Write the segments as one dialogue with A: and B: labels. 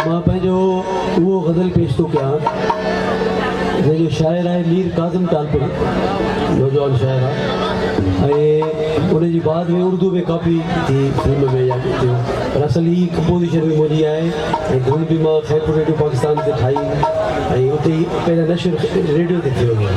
A: मां पंहिंजो उहो गज़ल पेश थो कयां जंहिंजो शाइर आहे मीर काज़िम टालपुरी, नौजवान शाइर आहे ऐं उनजी बाद में उर्दू में काफ़ी थी फिल्म में या थियो, पर असल ही कंपोज़िशन बि मुंहिंजी आहे ऐं धुन बि मां ख़ैरपुर रेडियो पाकिस्तान ते ठाही ऐं उते ई पहिरियों नशर रेडियो ते थियो हुयो।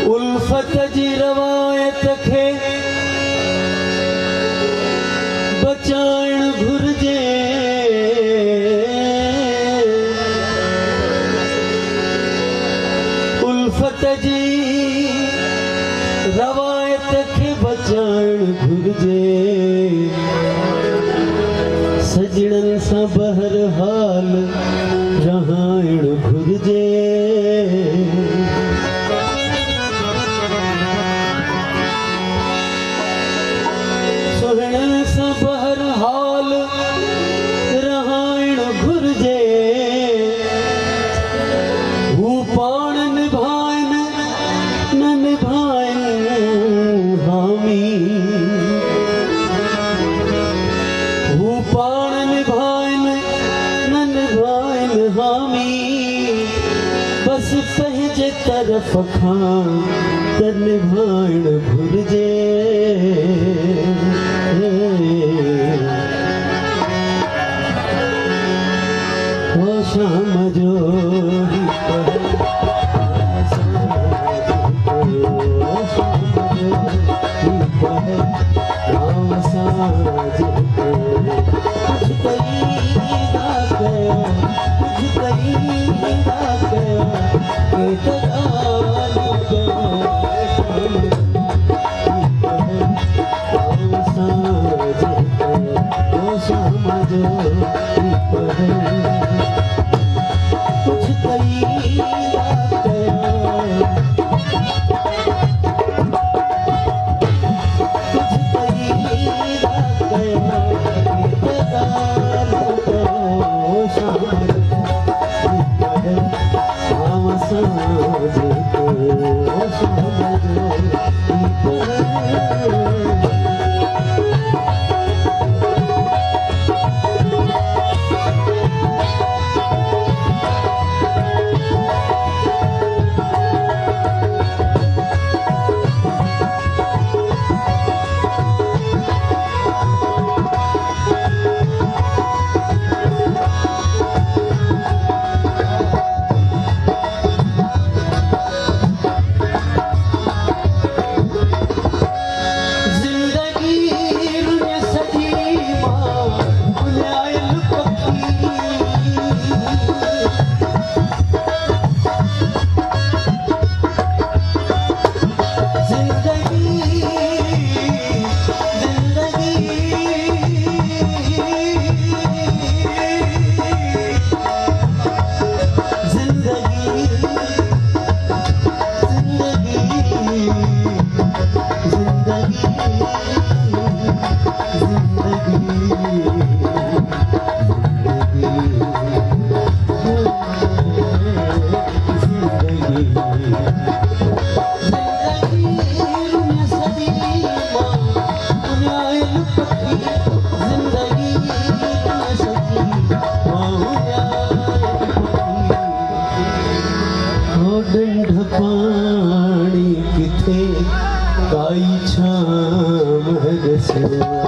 A: उल्फत जी रवायत खे बचाइण घुर्जे, उल्फत जी रवायत खे बचाइण घुर्जे, सजणनि सां बहरहाल रहाइण घुर्जे। सुहिणनि सां बहरहाल रहाइण घुर्जे, हू पाण निभाइनि न निभाइनि हामी, हू पाण निभाइनि न निभाइनि हामी, बसि पंहिंजे तरफ़ खां त निभाइण घुर्जे। शाम जो राम साज कुछ कईंदा कयो, कुछ कईंदा कयो, केतिरा कयो। काई छाम हरसो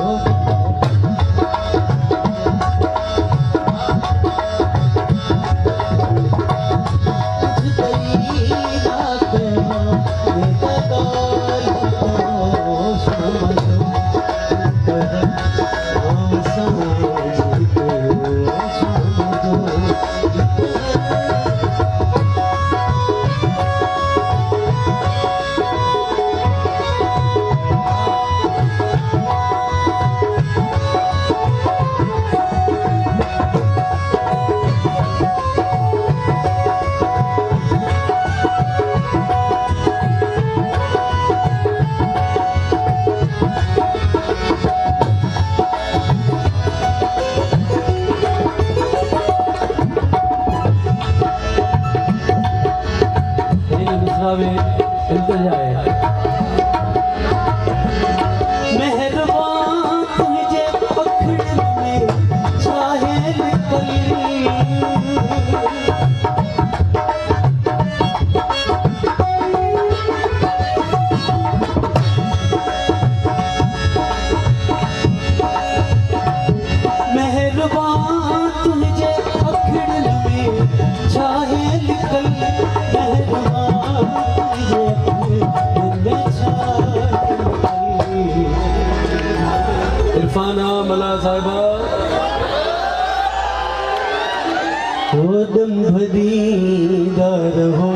A: दम भदीदार हो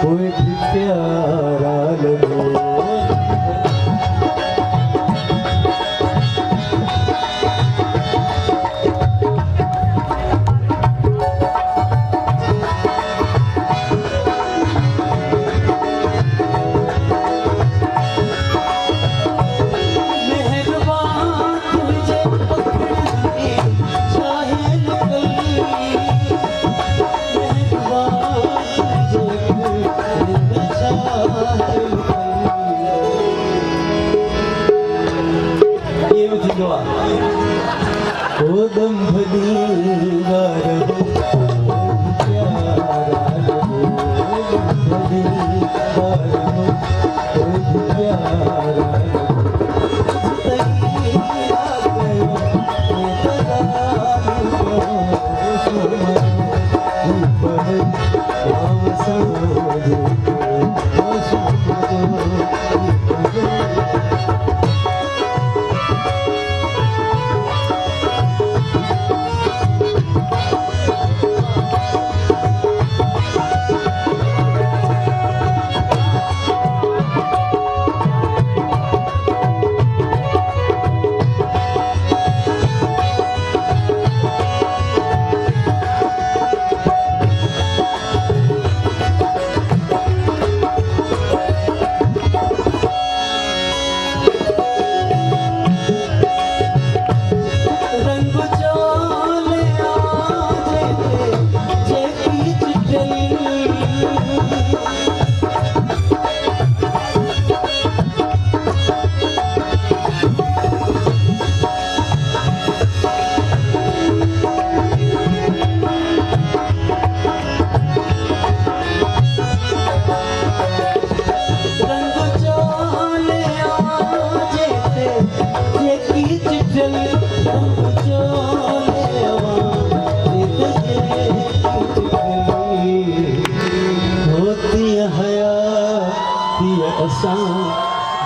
A: कोई प्यारा लगो दम भदीदार हो प्यारा लगो भदीदार हो प्यारा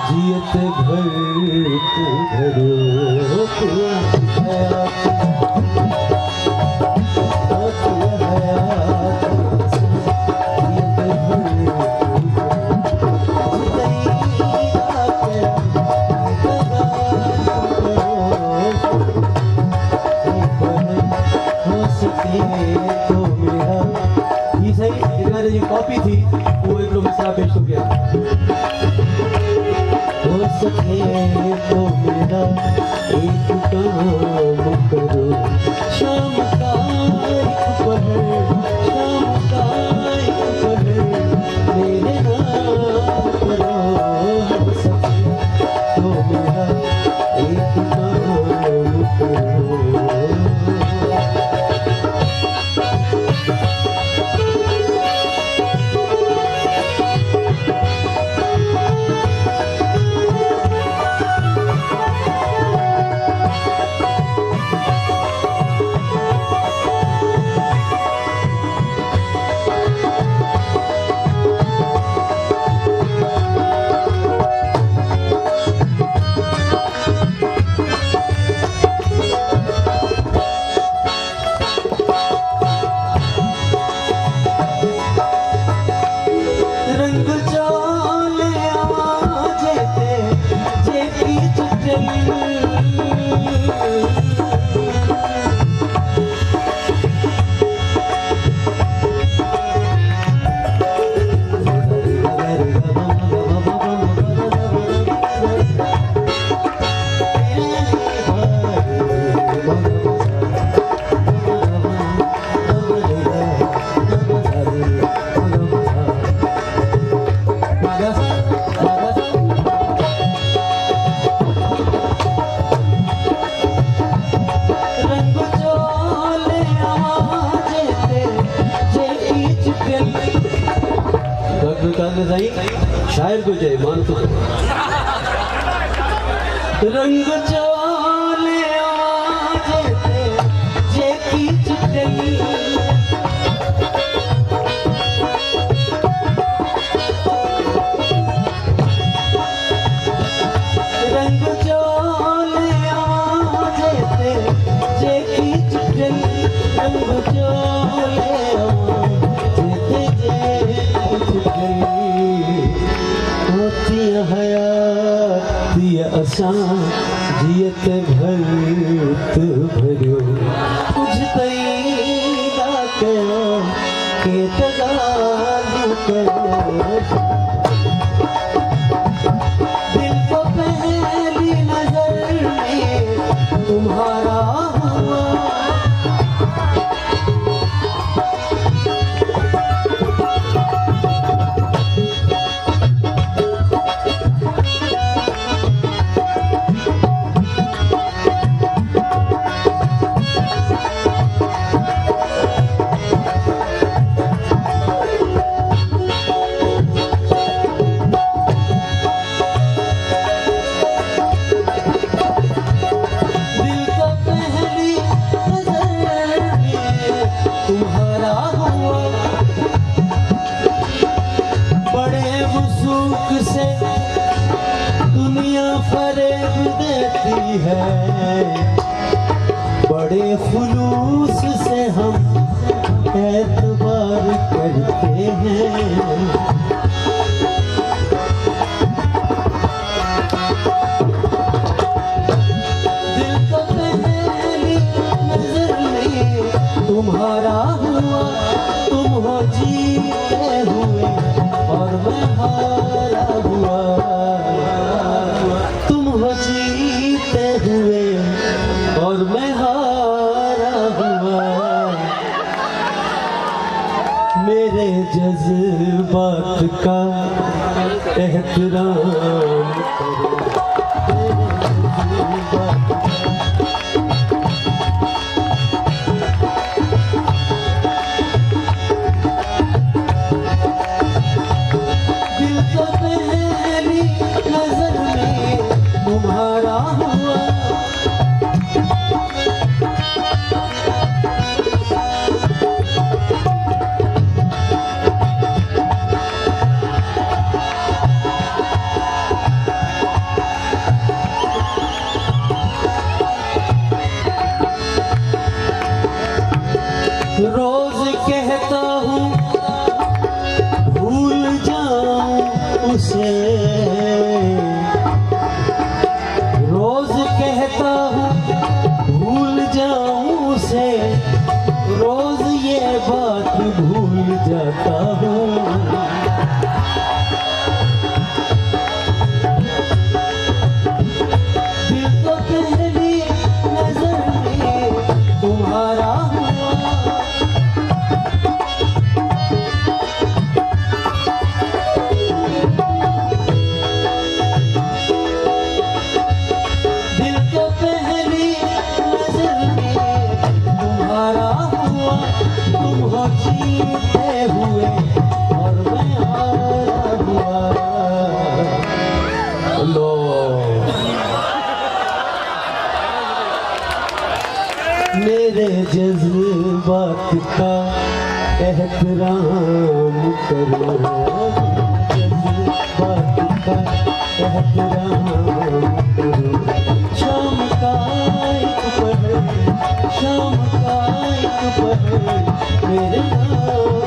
A: जियत भर तू भरो कॉपी थी वो एक लोग मिसरा पेश हो गया हो सके तो मेरा एक काम करो शाम का एक पहर शाम का एक पहर मेरे नाम करो हो सके तो मेरा एक काम करो शायर को जाए मान तो रंग चोले आवाज़े जे की चुटकी रंग चोले आवाज़े जे की चुटकी रंग चोले आवाज़े जे की चुटकी हयात असां जियत भरत भरियो कुछ तईदा कयो के तगालू कयो दिल को पहली नजर में तुम्हारा हुआ से दुनिया फरेब देती है बड़े खुलूस से हम एतबार करते हैं दिल को पहली नजर में तुम्हारा हुआ तुम हो जीते हुए और मैं हारा हुआ तुम हो जीते हुए और मैं हारा हुआ मेरे जज्बात का एहतराम करो तुम्हारा हुआ रोज कहता हूँ भूल जाऊं उसे रोज कहता हूँ भूल जाऊं उसे रोज ये बात भूल जाता हूँ दिल तो पहली नजर में तुम्हारा हुआ तुम हो जीते हुए और मैं हारा हुआ लो मेरे जज्बात का एहतराम करो जज्बात का एहतराम करो शाम का एक पहर शाम का एक पहर मेरे नाम